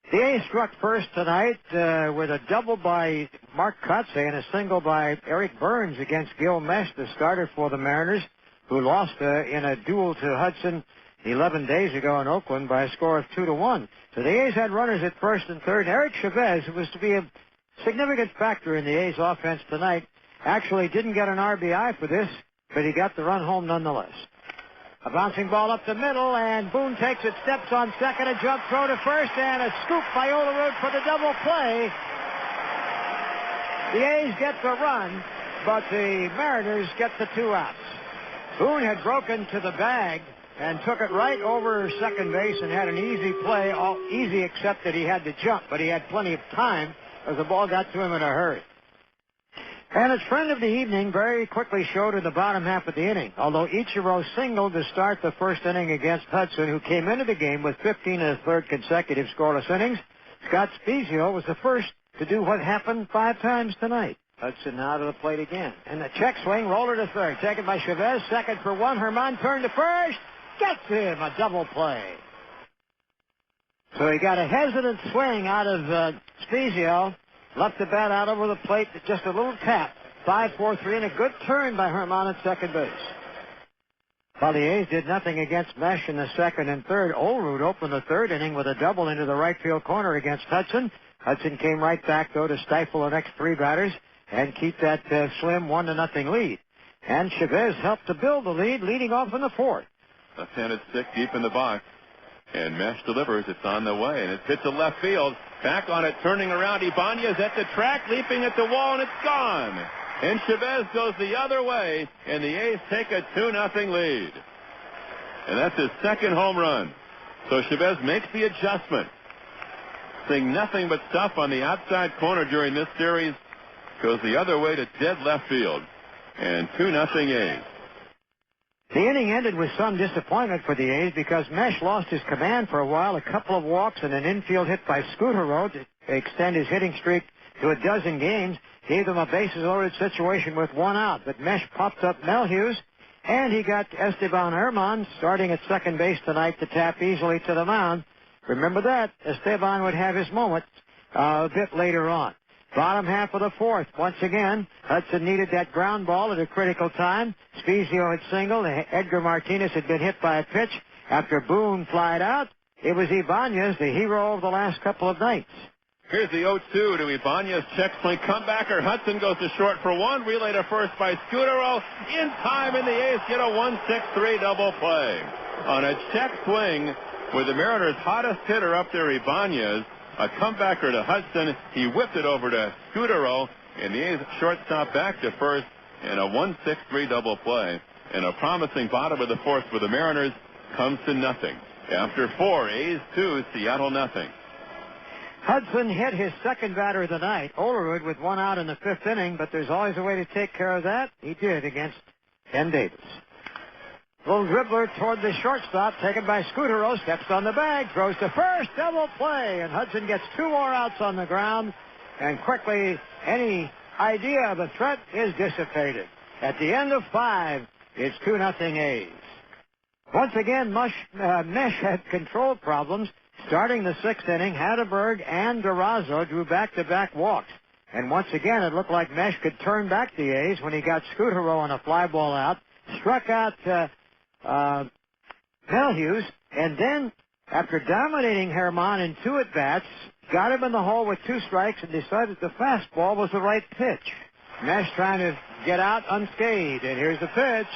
The A's struck first tonight with a double by Mark Kotze and a single by Eric Burns against Gil Mesh, the starter for the Mariners, who lost in a duel to Hudson 11 days ago in Oakland by a score of 2-1. So the A's had runners at first and third. Eric Chavez, who was to be a significant factor in the A's offense tonight, actually didn't get an RBI for this, but he got the run home nonetheless. A bouncing ball up the middle, and Boone takes it, steps on second, a jump throw to first, and a scoop by Olerud for the double play. The A's get the run, but the Mariners get the 2 outs. Boone had broken to the bag and took it right over second base and had an easy play, all easy except that he had to jump, but he had plenty of time as the ball got to him in a hurry. And his friend of the evening very quickly showed in the bottom half of the inning. Although Ichiro singled to start the first inning against Hudson, who came into the game with 15 of his third consecutive scoreless innings, Scott Spezio was the first to do what happened 5 times tonight. Hudson now to the plate again. And the check swing, roller to third. Taken by Chavez, second for one. Herman turned to first. Gets him a double play. So he got a hesitant swing out of Spezio. Left the bat out over the plate, just a little tap. 5-4-3, and a good turn by Herman at second base. While the A's did nothing against Mesh in the second and third, Olerud opened the third inning with a double into the right field corner against Hudson. Hudson came right back, though, to stifle the next 3 batters and keep that slim 1-0 lead. And Chavez helped to build the lead, leading off in the fourth. Left-handed stick deep in the box. And Mesh delivers. It's on the way, and it's hit to left field. Back on it, turning around. Ibanez at the track, leaping at the wall, and it's gone. And Chavez goes the other way, and the A's take a 2-0 lead. And that's his second home run. So Chavez makes the adjustment. Seeing nothing but stuff on the outside corner during this series. Goes the other way to dead left field. And 2-0 A's. The inning ended with some disappointment for the A's because Mesh lost his command for a while, a couple of walks and an infield hit by Scutaro to extend his hitting streak to a dozen games, gave them a bases-loaded situation with 1 out. But Mesh popped up Melhuse, and he got Esteban Herman starting at second base tonight to tap easily to the mound. Remember that, Esteban would have his moment a bit later on. Bottom half of the fourth. Once again, Hudson needed that ground ball at a critical time. Spezio had singled. Edgar Martinez had been hit by a pitch. After Boone flied out, it was Ibanez, the hero of the last couple of nights. Here's the 0-2 to Ibanez. Check swing, comebacker. Hudson goes to short for one. Relay to first by Scutaro. In time, and the A's get a 1-6-3 double play. On a check swing with the Mariners' hottest hitter up there, Ibanez. A comebacker to Hudson. He whipped it over to Scutaro, and the A's shortstop back to first in a 1-6-3 double play. And a promising bottom of the fourth for the Mariners comes to nothing. After 4, A's 2, Seattle nothing. Hudson hit his second batter of the night, Olerud, with 1 out in the 5th inning, but there's always a way to take care of that. He did against Ken Davis. Little dribbler toward the shortstop, taken by Scutaro, steps on the bag, throws to first, double play, and Hudson gets 2 more outs on the ground, and quickly any idea of a threat is dissipated. At the end of 5, it's 2-0 A's. Once again, Mesh had control problems. Starting the 6th inning, Hatterberg and Durazo drew back-to-back walks. And once again, it looked like Mesh could turn back the A's when he got Scutaro on a fly ball out, struck out Melhuse, and then, after dominating Herman in 2 at-bats, got him in the hole with 2 strikes and decided the fastball was the right pitch. Mesh trying to get out unscathed, and here's the pitch.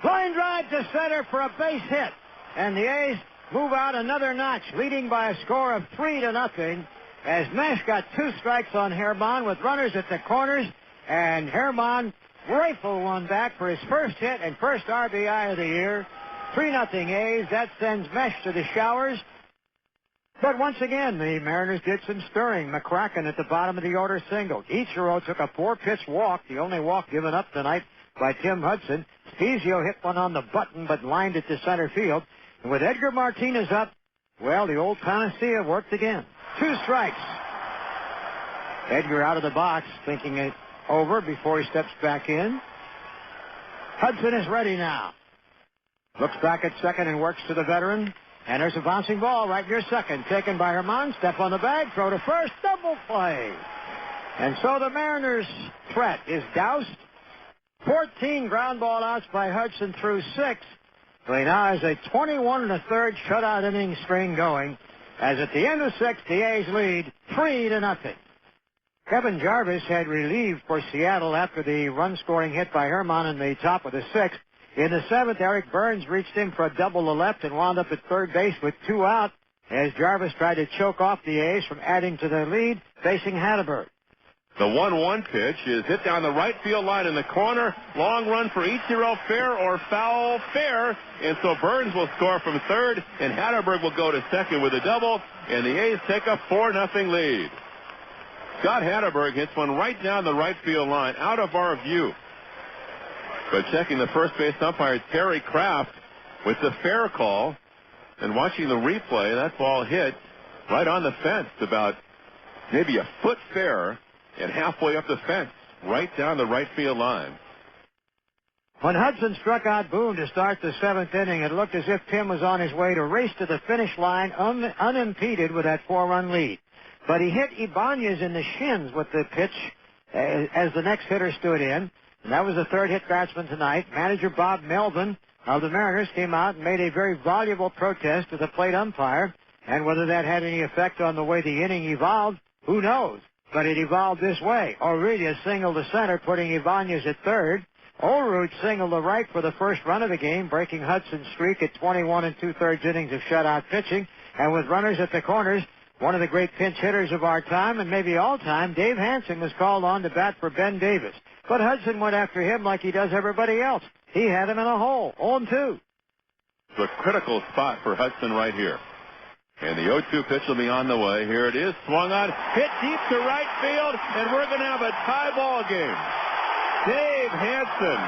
Line drive to center for a base hit, and the A's move out another notch, leading by a score of 3-0, as Mesh got 2 strikes on Herman with runners at the corners, and Herman rifled one back for his first hit and first RBI of the year. 3-0 A's. That sends Mesh to the showers. But once again, the Mariners did some stirring. McCracken at the bottom of the order singled. Ichiro took a 4-pitch walk, the only walk given up tonight by Tim Hudson. Spezio hit one on the button but lined it to center field. And with Edgar Martinez up, well, the old panacea worked again. 2 strikes. Edgar out of the box, thinking it over before he steps back in. Hudson is ready now. Looks back at second and works to the veteran. And there's a bouncing ball right near second. Taken by Herman. Step on the bag. Throw to first. Double play. And so the Mariners' threat is doused. 14 ground ball outs by Hudson through 6. So he now has a 21 1/3 shutout inning string going. As at the end of 6, the A's lead 3-0. Kevin Jarvis had relieved for Seattle after the run-scoring hit by Herman in the top of the 6th. In the 7th, Eric Burns reached in for a double to left and wound up at third base with 2 out as Jarvis tried to choke off the A's from adding to their lead, facing Hatteberg. The 1-1 pitch is hit down the right field line in the corner. Long run for Ichiro, fair or foul, fair. And so Burns will score from third, and Hatteberg will go to second with a double, and the A's take a 4-0 lead. Scott Hatteberg hits one right down the right field line, out of our view. But checking the first base umpire, Terry Kraft, with the fair call, and watching the replay, that ball hit right on the fence, about maybe a foot fair, and halfway up the fence, right down the right field line. When Hudson struck out Boone to start the 7th inning, it looked as if Tim was on his way to race to the finish line unimpeded with that 4-run lead. But he hit Ibanez in the shins with the pitch as the next hitter stood in. And that was the third hit batsman tonight. Manager Bob Melvin of the Mariners came out and made a very voluble protest to the plate umpire. And whether that had any effect on the way the inning evolved, who knows? But it evolved this way. Aurelia singled to center, putting Ibanez at third. Olrud singled to right for the first run of the game, breaking Hudson's streak at 21 2/3 innings of shutout pitching. And with runners at the corners, one of the great pinch hitters of our time, and maybe all time, Dave Hansen was called on to bat for Ben Davis. But Hudson went after him like he does everybody else. He had him in a hole, 0-2. It's a critical spot for Hudson right here. And the 0-2 pitch will be on the way. Here it is, swung on, hit deep to right field, and we're going to have a tie ball game. Dave Hansen,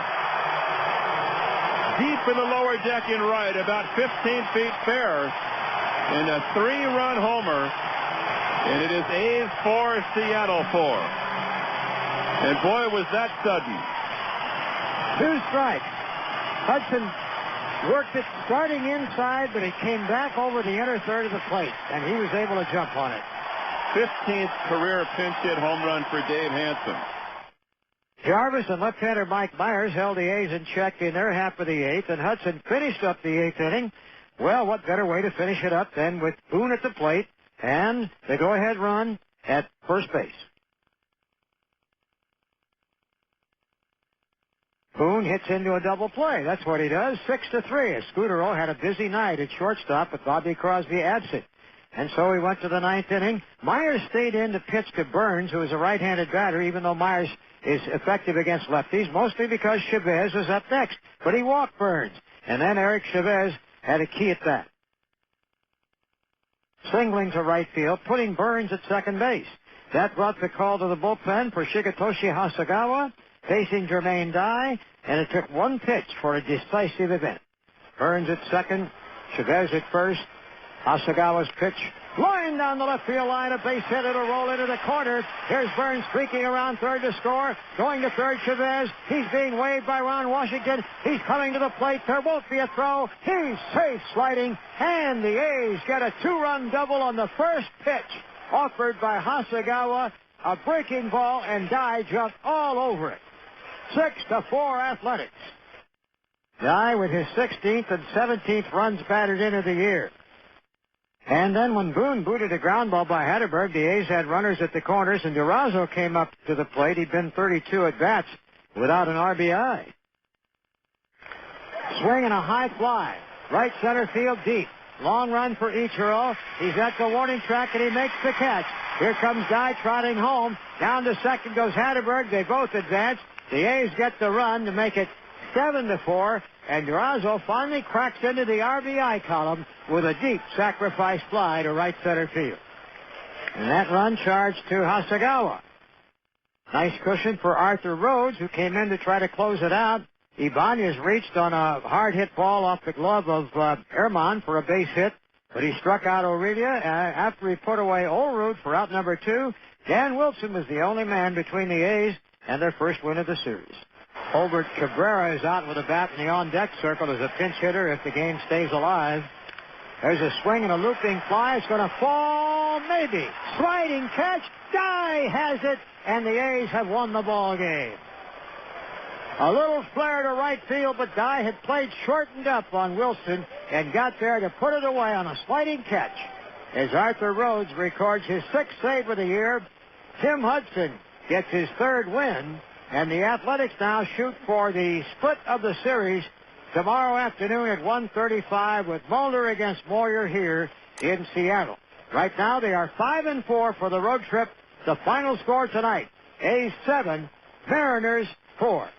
deep in the lower deck in right, about 15 feet fair, and a 3-run homer, and it is A's 4, Seattle 4. And boy, was that sudden. 2 strikes. Hudson worked it starting inside, but he came back over the inner third of the plate, and he was able to jump on it. 15th career pinch hit home run for Dave Hansen. Jarvis and left-hander Mike Myers held the A's in check in their half of the 8th, and Hudson finished up the 8th inning. Well, what better way to finish it up than with Boone at the plate and the go-ahead run at first base. Boone hits into a double play. That's what he does. 6-3. As Scudero had a busy night at shortstop with Bobby Crosby absent. And so he went to the 9th inning. Myers stayed in to pitch to Burns, who is a right-handed batter, even though Myers is effective against lefties, mostly because Chavez was up next. But he walked Burns. And then Eric Chavez had a key at bat. Singling to right field, putting Burns at second base. That brought the call to the bullpen for Shigetoshi Hasagawa, facing Jermaine Dye, and it took one pitch for a decisive event. Burns at second, Chavez at first. Hasagawa's pitch, line down the left field line, a base hit, it'll roll into the corner. Here's Burns streaking around third to score. Going to third, Chavez. He's being waved by Ron Washington. He's coming to the plate. There won't be a throw. He's safe sliding, and the A's get a 2-run double on the first pitch offered by Hasagawa. A breaking ball, and Dye jumped all over it. 6-4 Athletics. Dye with his 16th and 17th runs batted into the year. And then when Boone booted a ground ball by Hatteberg, the A's had runners at the corners, and Durazo came up to the plate. He'd been 32 at-bats without an RBI. Swinging a high fly. Right center field deep. Long run for Ichiro. He's at the warning track, and he makes the catch. Here comes Dye trotting home. Down to second goes Hatteberg. They both advance. The A's get the run to make it 7-4, and Durazo finally cracks into the RBI column with a deep sacrifice fly to right center field. And that run charged to Hasagawa. Nice cushion for Arthur Rhodes, who came in to try to close it out. Ibanez reached on a hard-hit ball off the glove of Herman for a base hit, but he struck out Aurelia after he put away Olrud for out number 2. Dan Wilson was the only man between the A's and their first win of the series. Holbert Cabrera is out with a bat in the on-deck circle as a pinch hitter if the game stays alive. There's a swing and a looping fly. It's going to fall, maybe. Sliding catch. Dye has it, and the A's have won the ball game. A little flare to right field, but Dye had played shortened up on Wilson and got there to put it away on a sliding catch. As Arthur Rhodes records his 6th save of the year, Tim Hudson gets his 3rd win, and the Athletics now shoot for the split of the series tomorrow afternoon at 1:35 with Mulder against Moyer here in Seattle. Right now they are 5-4 for the road trip. The final score tonight, A's 7, Mariners 4.